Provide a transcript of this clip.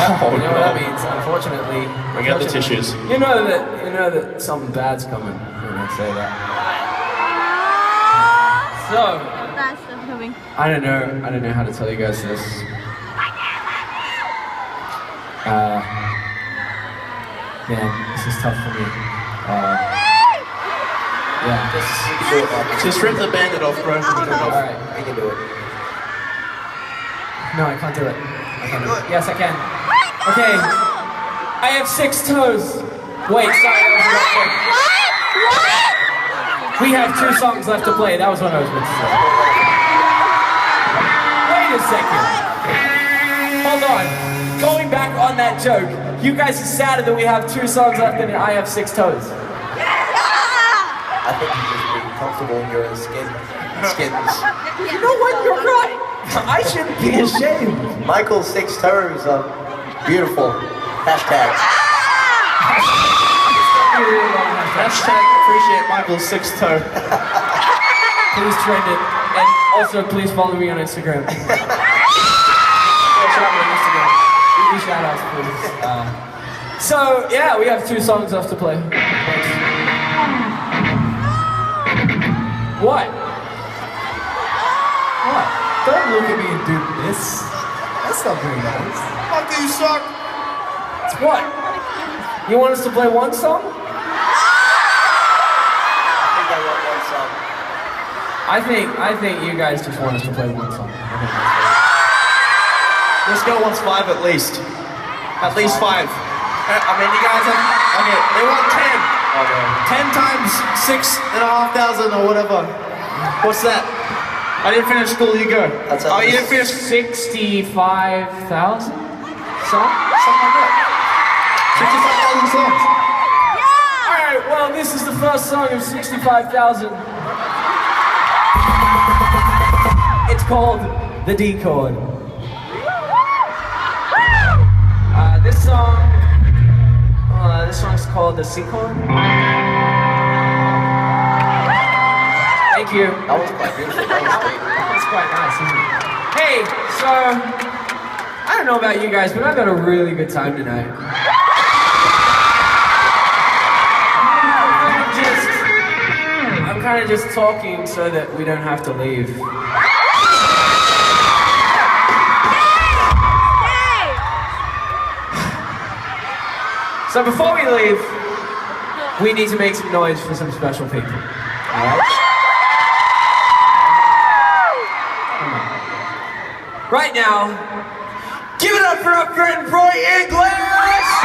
Oh, you know what that means, unfortunately. Bring out the tissues. You know that something bad's coming when I say that. So, That's coming. I don't know how to tell you guys this. Man, this is tough for me. Yeah. Just rip the bandit off, bro. Alright. I can do it. No, I can't do it. I can't do it. Yes, I can. Okay. I have 6 toes. Wait, sorry, that was the wrong thing. What? We have 2 songs left to play. That was what I was meant to say. Wait a second. Hold on. Going back on that joke, you guys are sadder that we have 2 songs left and I have 6 toes. I think you just be comfortable in your own skins. You know what? You're right. I shouldn't be ashamed. Michael's 6 toes are beautiful. Hashtag. Hashtag appreciate Michael's 6 toe. Please trend it. And also, please follow me on Instagram. Give me shout outs, please. So, yeah, we have 2 songs left to play. What? What? Don't look at me and do this. That's not very nice. Fuck you, suck. It's what? You want us to play one song? I think I want one song. I think you guys just want us to play one song. Let's go once 5 at least. At least 5. I mean, you guys have. Okay, they want 10. 10 times 6,500 or whatever. What's that? I didn't finish school, you go. That's oh, you didn't finish 65,000 songs? something like that. 65,000 songs. Alright, well, this is the first song of 65,000. It's called The D Chord. This song's called The C Chord. Thank you. That was quite beautiful. That was great. That's quite nice, isn't it? Hey, so, I don't know about you guys, but I've had a really good time tonight. I'm kind of just talking so that we don't have to leave. So before we leave, we need to make some noise for some special people. Alright? Right now, give it up for our friend Roy